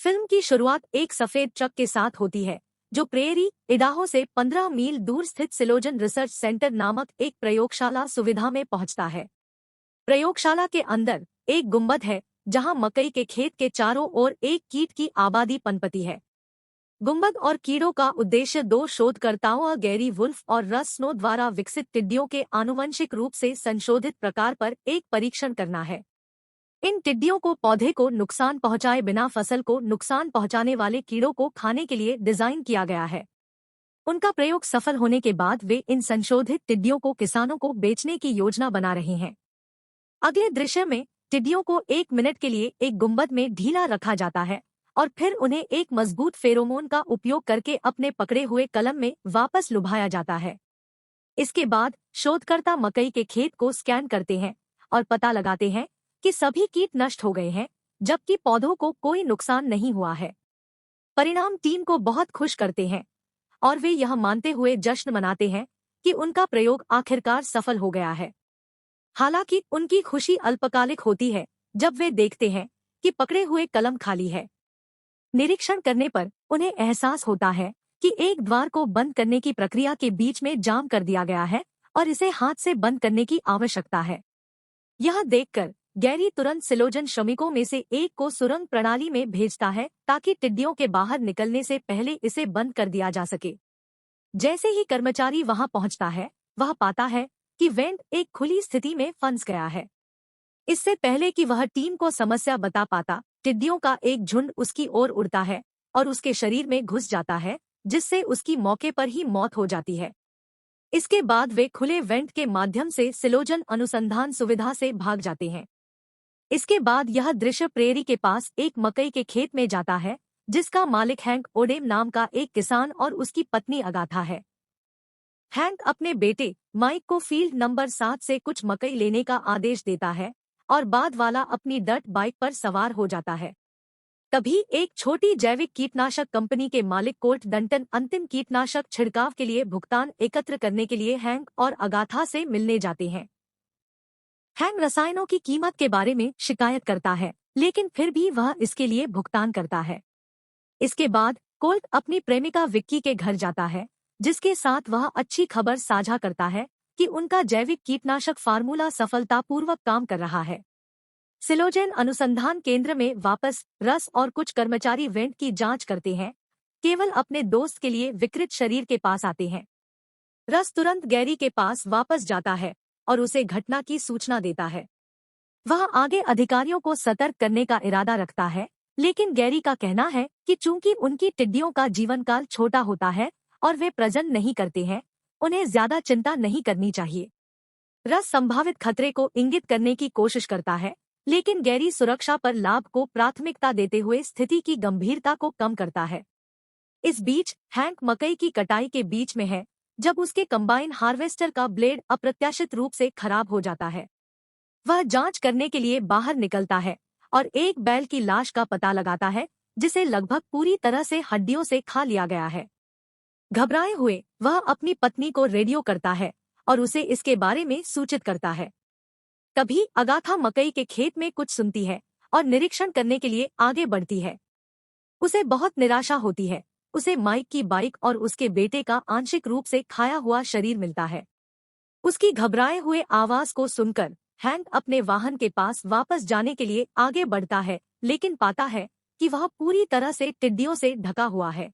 Film की शुरुआत एक सफेद ट्रक के साथ होती है जो प्रेरी इडाहो से 15 मील दूर स्थित सिलोजन रिसर्च सेंटर नामक एक प्रयोगशाला सुविधा में पहुंचता है। प्रयोगशाला के अंदर एक गुंबद है जहां मकई के खेत के चारों ओर एक कीट की आबादी पनपती है। गुंबद और कीड़ों का उद्देश्य दो शोधकर्ताओं गैरी वुल्फ और रस स्नो द्वारा विकसित टिड्डियों के आनुवंशिक रूप से संशोधित प्रकार पर एक परीक्षण करना है। इन टिड्डियों को पौधे को नुकसान पहुंचाए बिना फसल को नुकसान पहुंचाने वाले कीड़ों को खाने के लिए डिजाइन किया गया है। उनका प्रयोग सफल होने के बाद वे इन संशोधित टिड्डियों को किसानों को बेचने की योजना बना रहे हैं। अगले दृश्य में टिड्डियों को 1 मिनट के लिए एक गुंबद में ढीला रखा जाता है और फिर उन्हें एक मजबूत फेरोमोन का उपयोग करके अपने पकड़े हुए कलम में वापस लुभाया जाता है। इसके बाद शोधकर्ता मकई के खेत को स्कैन करते हैं और पता लगाते हैं कि सभी कीट नष्ट हो गए हैं, जबकि पौधों को कोई नुकसान नहीं हुआ है। परिणाम टीम को बहुत खुश करते हैं और वे यह मानते हुए जश्न मनाते हैं कि उनका प्रयोग आखिरकार सफल हो गया है। हालांकि उनकी खुशी अल्पकालिक होती है जब वे देखते हैं कि पकड़े हुए कलम खाली है। निरीक्षण करने पर उन्हें एहसास होता है कि एक द्वार को बंद करने की प्रक्रिया के बीच में जाम कर दिया गया है और इसे हाथ से बंद करने की आवश्यकता है। यह देखकर गैरी तुरंत सिलोजन श्रमिकों में से एक को सुरंग प्रणाली में भेजता है ताकि टिड्डियों के बाहर निकलने से पहले इसे बंद कर दिया जा सके। जैसे ही कर्मचारी वहां पहुंचता है, वह पाता है कि वेंट एक खुली स्थिति में फंस गया है। इससे पहले कि वह टीम को समस्या बता पाता, टिड्डियों का एक झुंड उसकी ओर उड़ता है और उसके शरीर में घुस जाता है, जिससे उसकी मौके पर ही मौत हो जाती है। इसके बाद वे खुले वेंट के माध्यम से सिलोजन अनुसंधान सुविधा से भाग जाते हैं। इसके बाद यह दृश्य प्रेरी के पास एक मकई के खेत में जाता है जिसका मालिक हैंक ओडेम नाम का एक किसान और उसकी पत्नी अगाथा है। हैंक अपने बेटे माइक को फील्ड नंबर 7 से कुछ मकई लेने का आदेश देता है और बाद वाला अपनी डर्ट बाइक पर सवार हो जाता है। तभी एक छोटी जैविक कीटनाशक कंपनी के मालिक कोल्ट डंटन अंतिम कीटनाशक छिड़काव के लिए भुगतान एकत्र करने के लिए हैंक और अगाथा से मिलने जाते हैं। हैंक रसायनों की कीमत के बारे में शिकायत करता है, लेकिन फिर भी वह इसके लिए भुगतान करता है। इसके बाद कोल्ट अपनी प्रेमिका विक्की के घर जाता है, जिसके साथ वह अच्छी खबर साझा करता है कि उनका जैविक कीटनाशक फार्मूला सफलतापूर्वक काम कर रहा है। सिलोजन अनुसंधान केंद्र में वापस रस और कुछ कर्मचारी वेंट की जांच करते हैं, केवल अपने दोस्त के लिए विकृत शरीर के पास आते हैं। रस तुरंत गैरी के पास वापस जाता है और उसे घटना की सूचना देता है। वह आगे अधिकारियों को सतर्क करने का इरादा रखता है, लेकिन गैरी का कहना है कि चूंकि उनकी टिड्डियों का जीवनकाल छोटा होता है और वे प्रजनन नहीं करते हैं, उन्हें ज्यादा चिंता नहीं करनी चाहिए। रस संभावित खतरे को इंगित करने की कोशिश करता है, लेकिन गैरी सुरक्षा पर लाभ को प्राथमिकता देते हुए स्थिति की गंभीरता को कम करता है। इस बीच हैंक मकई की कटाई के बीच में है जब उसके कंबाइन हार्वेस्टर का ब्लेड अप्रत्याशित रूप से खराब हो जाता है। वह जांच करने के लिए बाहर निकलता है और एक बैल की लाश का पता लगाता है जिसे लगभग पूरी तरह से हड्डियों से खा लिया गया है। घबराए हुए वह अपनी पत्नी को रेडियो करता है और उसे इसके बारे में सूचित करता है। तभी अगाथा मकई के खेत में कुछ सुनती है और निरीक्षण करने के लिए आगे बढ़ती है। उसे बहुत निराशा होती है। उसे माइक की बाइक और उसके बेटे का आंशिक रूप से खाया हुआ शरीर मिलता है। उसकी घबराए हुए आवाज को सुनकर हैंक अपने वाहन के पास वापस जाने के लिए आगे बढ़ता है, लेकिन पाता है कि वह पूरी तरह से टिड्डियों से ढका हुआ है।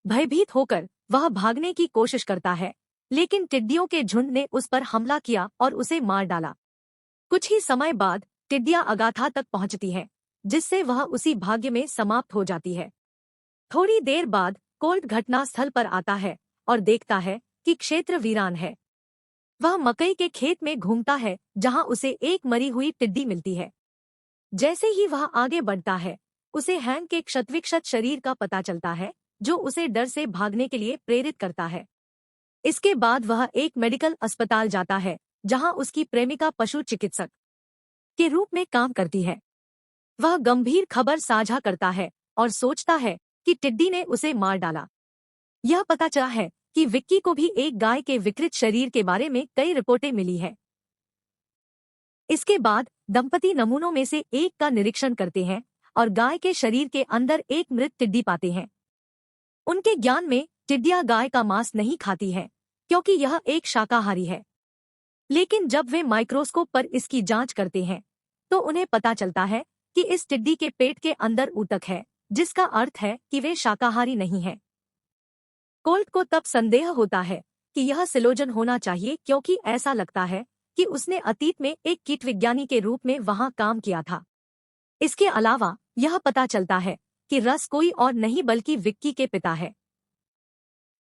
भयभीत होकर वह भागने की कोशिश करता है, लेकिन टिड्डियों के झुंड ने उस पर हमला किया और उसे मार डाला। कुछ ही समय बाद टिड्डियां अगाथा तक पहुंचती हैं, जिससे वह उसी भाग्य में समाप्त हो जाती है। थोड़ी देर बाद कोल्ट घटनास्थल पर आता है और देखता है कि क्षेत्र वीरान है। वह मकई के खेत में घूमता है जहां उसे एक मरी हुई टिड्डी मिलती है। जैसे ही वह आगे बढ़ता है, उसे हैंक के क्षतविक्षत शरीर का पता चलता है, जो उसे डर से भागने के लिए प्रेरित करता है। इसके बाद वह एक मेडिकल अस्पताल जाता है जहां उसकी प्रेमिका पशु चिकित्सक के रूप में काम करती है। वह गंभीर खबर साझा करता है और सोचता है कि टिड्डी ने उसे मार डाला। यह पता चला है कि विक्की को भी एक गाय के विकृत शरीर के बारे में कई रिपोर्टें मिली है। इसके बाद दंपति नमूनों में से एक का निरीक्षण करते हैं और गाय के शरीर के अंदर एक मृत टिड्डी पाते हैं। उनके ज्ञान में टिड्डियां गाय का मांस नहीं खाती हैं, क्योंकि यह एक शाकाहारी है। लेकिन जब वे माइक्रोस्कोप पर इसकी जांच करते हैं तो उन्हें पता चलता है कि इस टिड्डी के पेट के अंदर ऊतक है, जिसका अर्थ है कि वे शाकाहारी नहीं हैं। कोल्ट को तब संदेह होता है कि यह सिलोजन होना चाहिए, क्योंकि ऐसा लगता है कि उसने अतीत में एक कीटविज्ञानी के रूप में वहां काम किया था। इसके अलावा यह पता चलता है कि रस कोई और नहीं बल्कि विक्की के पिता है।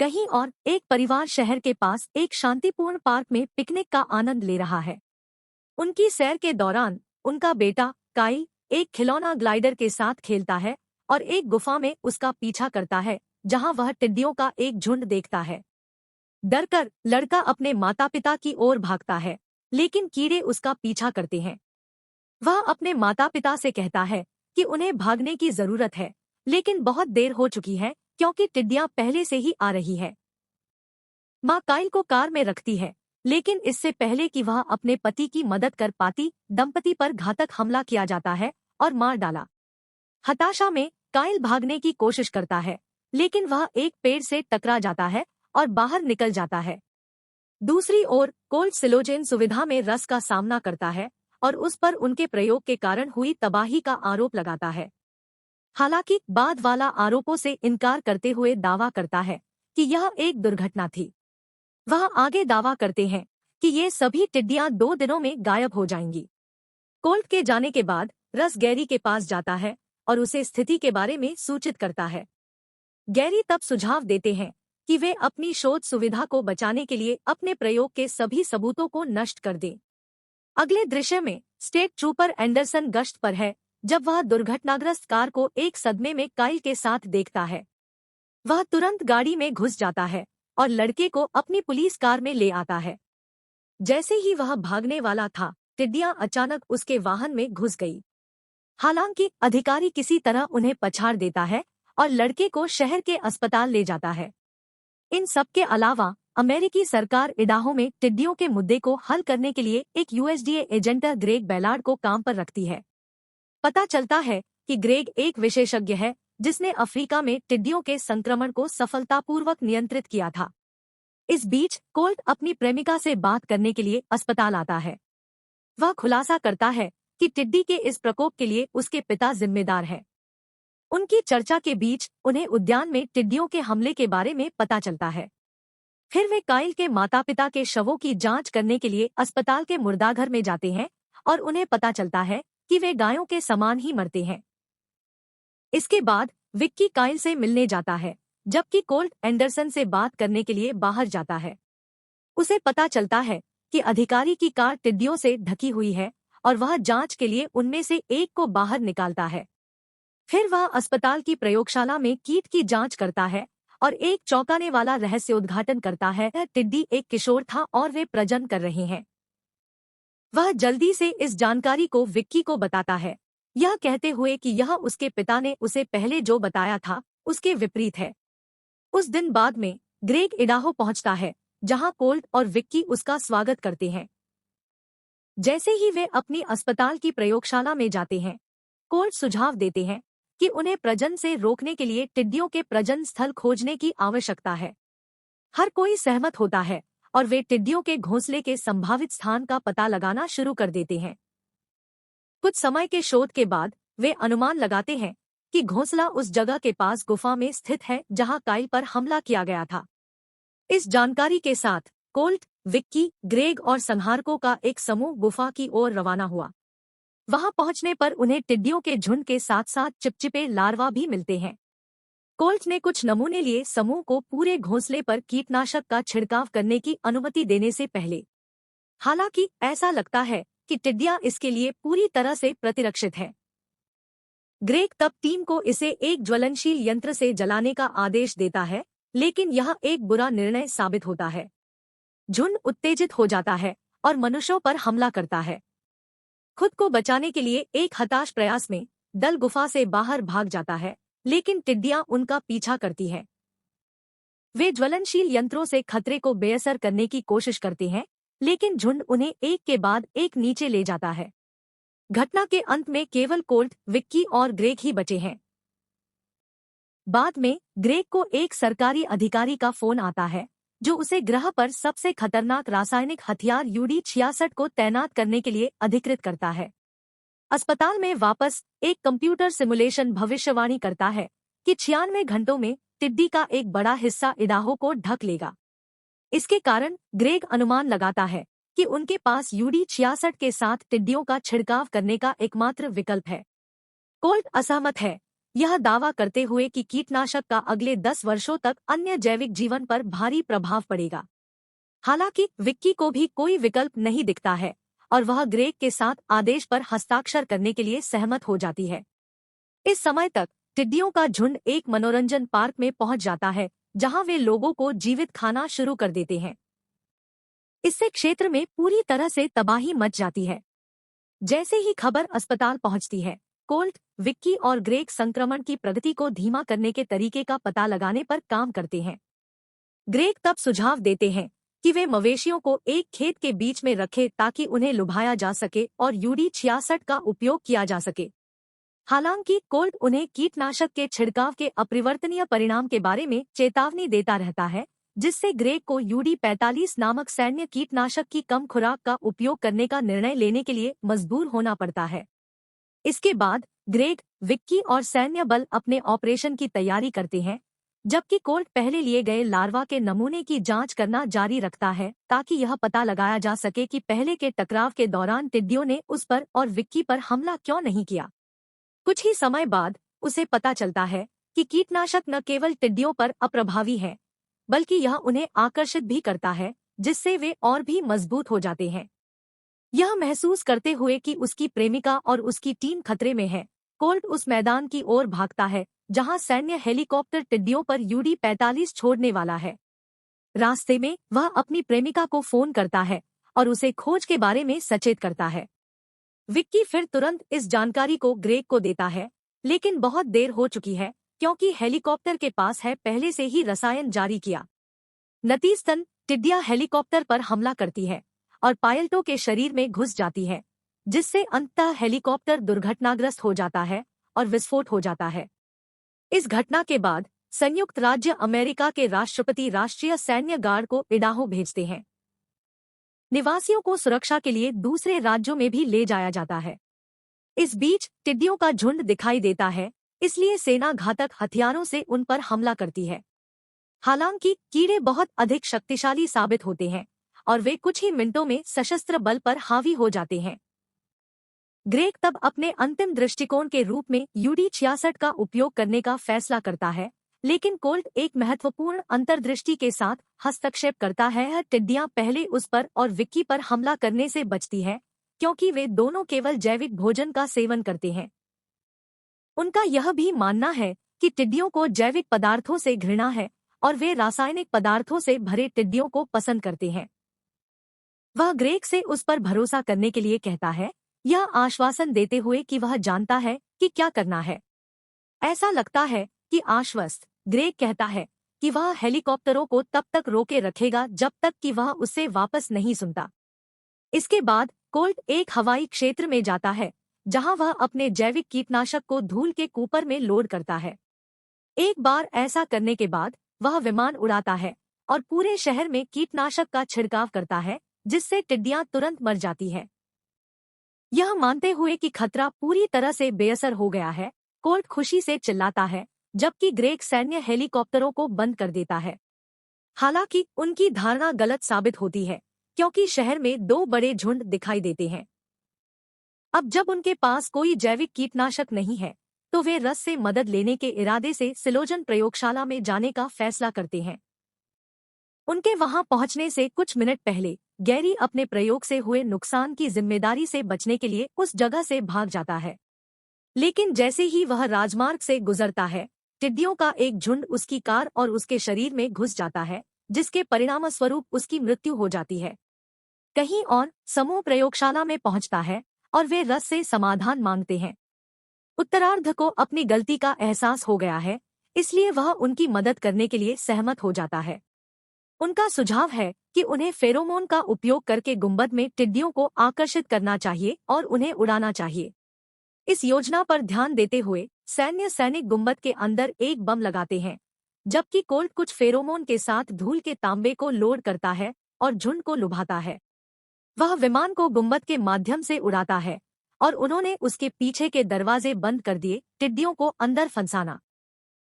कहीं और एक परिवार शहर के पास एक शांतिपूर्ण पार्क में पिकनिक का आनंद ले रहा है। उनकी सैर के दौरान उनका बेटा काइल एक खिलौना ग्लाइडर के साथ खेलता है और एक गुफा में उसका पीछा करता है, जहां वह टिड्डियों का एक झुंड देखता है। डरकर लड़का अपने माता पिता की ओर भागता है, लेकिन कीड़े उसका पीछा करते हैं। वह अपने माता पिता से कहता है कि उन्हें भागने की जरूरत है, लेकिन बहुत देर हो चुकी है क्योंकि टिड्डियां पहले से ही आ रही है। माँ काइल को कार में रखती है, लेकिन इससे पहले कि वह अपने पति की मदद कर पाती, दंपति पर घातक हमला किया जाता है और मार डाला। हताशा में काइल भागने की कोशिश करता है, लेकिन वह एक पेड़ से टकरा जाता है और बाहर निकल जाता है। दूसरी ओर कोल्ट सिलोजेन सुविधा में रस का सामना करता है और उस पर उनके प्रयोग के कारण हुई तबाही का आरोप लगाता है। हालांकि बाद वाला आरोपों से इनकार करते हुए दावा करता है कि यह एक दुर्घटना थी। वह आगे दावा करते हैं कि ये सभी टिड्डियां 2 दिनों में गायब हो जाएंगी। कोल्ट के जाने के बाद रस गैरी के पास जाता है और उसे स्थिति के बारे में सूचित करता है। गैरी तब सुझाव देते हैं कि वे अपनी शोध सुविधा को बचाने के लिए अपने प्रयोग के सभी सबूतों को नष्ट कर दें। अगले दृश्य में स्टेट ट्रूपर एंडरसन गश्त पर है, जब वह दुर्घटनाग्रस्त कार को एक सदमे में काइल के साथ देखता है। वह तुरंत गाड़ी में घुस जाता है और लड़के को अपनी पुलिस कार में ले आता है। जैसे ही वह भागने वाला था, टिड्डियां अचानक उसके वाहन में घुस गई। हालांकि अधिकारी किसी तरह उन्हें पछाड़ देता है और लड़के को शहर के अस्पताल ले जाता है। इन सब के अलावा अमेरिकी सरकार इडाहो में टिड्डियों के मुद्दे को हल करने के लिए एक यूएसडीए एजेंट ग्रेग बैलार्ड को काम पर रखती है। पता चलता है कि ग्रेग एक विशेषज्ञ है जिसने अफ्रीका में टिड्डियों के संक्रमण को सफलतापूर्वक नियंत्रित किया था। इस बीच कोल्ट अपनी प्रेमिका से बात करने के लिए अस्पताल आता है। वह खुलासा करता है कि टिड्डी के इस प्रकोप के लिए उसके पिता जिम्मेदार है। उनकी चर्चा के बीच उन्हें उद्यान में टिड्डियों के हमले के बारे में पता चलता है। फिर वे काइल के माता पिता के शवों की जांच करने के लिए अस्पताल के मुर्दाघर में जाते हैं और उन्हें पता चलता है कि वे गायों के समान ही मरते हैं। इसके बाद विक्की काइल से मिलने जाता है, जबकि कोल्ट एंडरसन से बात करने के लिए बाहर जाता है। उसे पता चलता है कि अधिकारी की कार टिड्डियों से ढकी हुई है और वह जांच के लिए उनमें से एक को बाहर निकालता है। फिर वह अस्पताल की प्रयोगशाला में कीट की जांच करता है और एक चौंकाने वाला रहस्य उद्घाटन करता है। टिड्डी एक किशोर था और वे प्रजनन कर रहे हैं। वह जल्दी से इस जानकारी को विक्की को बताता है, यह कहते हुए कि यह उसके पिता ने उसे पहले जो बताया था उसके विपरीत है। उस दिन बाद में ग्रेग इडाहो पहुंचता है, जहां कोल्ट और विक्की उसका स्वागत करते हैं। जैसे ही वे अपनी अस्पताल की प्रयोगशाला में जाते हैं, कोल्ट सुझाव देते हैं कि उन्हें प्रजनन से रोकने के लिए टिड्डियों के प्रजनन स्थल खोजने की आवश्यकता है। हर कोई सहमत होता है और वे टिड्डियों के घोंसले के संभावित स्थान का पता लगाना शुरू कर देते हैं। कुछ समय के शोध के बाद वे अनुमान लगाते हैं कि घोंसला उस जगह के पास गुफा में स्थित है जहां काइल पर हमला किया गया था। इस जानकारी के साथ कोल्ट, विक्की, ग्रेग और संहारकों का एक समूह गुफा की ओर रवाना हुआ। वहां पहुंचने पर उन्हें टिड्डियों के झुंड के साथ साथ चिपचिपे लार्वा भी मिलते हैं। कोल्ट ने कुछ नमूने लिए समूह को पूरे घोंसले पर कीटनाशक का छिड़काव करने की अनुमति देने से पहले। हालांकि ऐसा लगता है कि टिड्डियां इसके लिए पूरी तरह से प्रतिरक्षित हैं। ग्रेग तब टीम को इसे एक ज्वलनशील यंत्र से जलाने का आदेश देता है, लेकिन यह एक बुरा निर्णय साबित होता है। झुंड उत्तेजित हो जाता है और मनुष्यों पर हमला करता है। खुद को बचाने के लिए एक हताश प्रयास में दल गुफा से बाहर भाग जाता है, लेकिन टिड्डियां उनका पीछा करती हैं। वे ज्वलनशील यंत्रों से खतरे को बेअसर करने की कोशिश करते हैं, लेकिन झुंड उन्हें एक के बाद एक नीचे ले जाता है। घटना के अंत में केवल कोल्ट, विक्की और ग्रेग ही बचे हैं। बाद में ग्रेग को एक सरकारी अधिकारी का फोन आता है, जो उसे ग्रह पर सबसे खतरनाक रासायनिक हथियार UD-66 को तैनात करने के लिए अधिकृत करता है। अस्पताल में वापस एक कंप्यूटर सिमुलेशन भविष्यवाणी करता है कि 96 घंटों में टिड्डी का एक बड़ा हिस्सा इडाहो को ढक लेगा। इसके कारण ग्रेग अनुमान लगाता है कि उनके पास UD-66 के साथ टिड्डियों का छिड़काव करने का एकमात्र विकल्प है। कोल्ट असहमत है, यह दावा करते हुए कि कीटनाशक का अगले 10 वर्षों तक अन्य जैविक जीवन पर भारी प्रभाव पड़ेगा। हालांकि विक्की को भी कोई विकल्प नहीं दिखता है और वह ग्रेग के साथ आदेश पर हस्ताक्षर करने के लिए सहमत हो जाती है। इस समय तक टिड्डियों का झुंड एक मनोरंजन पार्क में पहुंच जाता है, जहां वे लोगों को जीवित खाना शुरू कर देते हैं। इससे क्षेत्र में पूरी तरह से तबाही मच जाती है। जैसे ही खबर अस्पताल पहुंचती है, कोल्ट, विक्की और ग्रेग संक्रमण की प्रगति को धीमा करने के तरीके का पता लगाने पर काम करते हैं। ग्रेग तब सुझाव देते हैं कि वे मवेशियों को एक खेत के बीच में रखें ताकि उन्हें लुभाया जा सके और UD-66 का उपयोग किया जा सके। हालांकि कोल्ट उन्हें कीटनाशक के छिड़काव के अपरिवर्तनीय परिणाम के बारे में चेतावनी देता रहता है, जिससे ग्रेग को UD-45 नामक सैन्य कीटनाशक की कम खुराक का उपयोग करने का निर्णय लेने के लिए मजबूर होना पड़ता है। इसके बाद ग्रेग, विक्की और सैन्य बल अपने ऑपरेशन की तैयारी करते हैं, जबकि कोल्ट पहले लिए गए लार्वा के नमूने की जांच करना जारी रखता है ताकि यह पता लगाया जा सके कि पहले के टकराव के दौरान टिड्डियों ने उस पर और विक्की पर हमला क्यों नहीं किया। कुछ ही समय बाद उसे पता चलता है कि कीटनाशक न केवल टिड्डियों पर अप्रभावी है, बल्कि यह उन्हें आकर्षित भी करता है, जिससे वे और भी मजबूत हो जाते हैं। यह महसूस करते हुए कि उसकी प्रेमिका और उसकी टीम खतरे में है, कोल्ट उस मैदान की ओर भागता है जहां सैन्य हेलीकॉप्टर टिड्डियों पर UD-45 छोड़ने वाला है। रास्ते में वह अपनी प्रेमिका को फोन करता है और उसे खोज के बारे में सचेत करता है। विक्की फिर तुरंत इस जानकारी को ग्रेग को देता है, लेकिन बहुत देर हो चुकी है क्योंकि हेलीकॉप्टर के पास है पहले से ही रसायन जारी किया। नतीजतन टिड्डियां हेलीकॉप्टर पर हमला करती है और पायलटों के शरीर में घुस जाती है, जिससे अंततः हेलीकॉप्टर दुर्घटनाग्रस्त हो जाता है और विस्फोट हो जाता है। इस घटना के बाद संयुक्त राज्य अमेरिका के राष्ट्रपति राष्ट्रीय सैन्य गार्ड को इडाहो भेजते हैं। निवासियों को सुरक्षा के लिए दूसरे राज्यों में भी ले जाया जाता है। इस बीच टिड्डियों का झुंड दिखाई देता है, इसलिए सेना घातक हथियारों से उन पर हमला करती है। हालांकि कीड़े बहुत अधिक शक्तिशाली साबित होते हैं और वे कुछ ही मिनटों में सशस्त्र बल पर हावी हो जाते हैं। ग्रेग तब अपने अंतिम दृष्टिकोण के रूप में UD-66 का उपयोग करने का फैसला करता है, लेकिन कोल्ट एक महत्वपूर्ण अंतर्दृष्टि के साथ हस्तक्षेप करता है। टिड्डियां पहले उस पर और विक्की पर हमला करने से बचती है, क्योंकि वे दोनों केवल जैविक भोजन का सेवन करते हैं। उनका यह भी मानना है कि टिड्डियों को जैविक पदार्थों से घृणा है और वे रासायनिक पदार्थों से भरे टिड्डियों को पसंद करते हैं। वह ग्रेग से उस पर भरोसा करने के लिए कहता है, यह आश्वासन देते हुए कि वह जानता है कि क्या करना है। ऐसा लगता है कि आश्वस्त, ग्रेग कहता है कि वह हेलीकॉप्टरों को तब तक रोके रखेगा जब तक कि वह उससे वापस नहीं सुनता। इसके बाद कोल्ट एक हवाई क्षेत्र में जाता है, जहां वह अपने जैविक कीटनाशक को धूल के कूपर में लोड करता है। एक बार ऐसा करने के बाद वह विमान उड़ाता है और पूरे शहर में कीटनाशक का छिड़काव करता है, जिससे टिड्डियां तुरंत मर जाती है। यह मानते हुए कि खतरा पूरी तरह से बेअसर हो गया है, कोल्ट खुशी से चिल्लाता है, जबकि ग्रेग सैन्य हेलीकॉप्टरों को बंद कर देता है। हालांकि उनकी धारणा गलत साबित होती है, क्योंकि शहर में 2 बड़े झुंड दिखाई देते हैं। अब जब उनके पास कोई जैविक कीटनाशक नहीं है, तो वे रस से मदद लेने के इरादे से सिलोजन प्रयोगशाला में जाने का फैसला करते हैं। उनके वहां पहुंचने से कुछ मिनट पहले गैरी अपने प्रयोग से हुए नुकसान की जिम्मेदारी से बचने के लिए उस जगह से भाग जाता है। लेकिन जैसे ही वह राजमार्ग से गुजरता है, टिड्डियों का एक झुंड उसकी कार और उसके शरीर में घुस जाता है, जिसके परिणामस्वरूप उसकी मृत्यु हो जाती है। कहीं और समूह प्रयोगशाला में पहुंचता है और वे रस से समाधान मांगते हैं। उत्तरार्ध को अपनी गलती का एहसास हो गया है, इसलिए वह उनकी मदद करने के लिए सहमत हो जाता है। उनका सुझाव है कि उन्हें फेरोमोन का उपयोग करके गुंबद में टिड्डियों को आकर्षित करना चाहिए और उन्हें उड़ाना चाहिए। इस योजना पर ध्यान देते हुए सैनिक गुंबद के अंदर एक बम लगाते हैं, जबकि कोल्ट कुछ फेरोमोन के साथ धूल के तांबे को लोड करता है और झुंड को लुभाता है। वह विमान को गुंबद के माध्यम से उड़ाता है और उन्होंने उसके पीछे के दरवाजे बंद कर दिए टिड्डियों को अंदर फंसाना।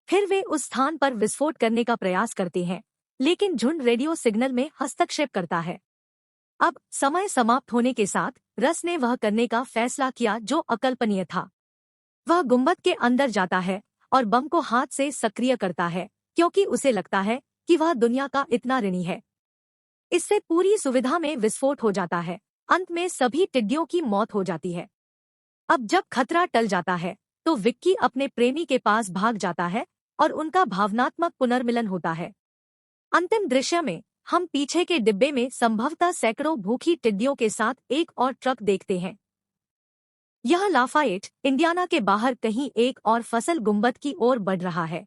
फिर वे उस स्थान पर विस्फोट करने का प्रयास करते हैं, लेकिन झुंड रेडियो सिग्नल में हस्तक्षेप करता है। अब समय समाप्त होने के साथ रस ने वह करने का फैसला किया जो अकल्पनीय था। वह गुंबद के अंदर जाता है और बम को हाथ से सक्रिय करता है, क्योंकि उसे लगता है कि वह दुनिया का इतना ऋणी है। इससे पूरी सुविधा में विस्फोट हो जाता है। अंत में सभी टिड्डियों की मौत हो जाती है। अब जब खतरा टल जाता है तो विक्की अपने प्रेमी के पास भाग जाता है और उनका भावनात्मक पुनर्मिलन होता है। अंतिम दृश्य में हम पीछे के डिब्बे में संभवतः सैकड़ों भूखी टिड्डियों के साथ एक और ट्रक देखते हैं। यह लाफायेट, इंडियाना के बाहर कहीं एक और फसल गुंबद की ओर बढ़ रहा है।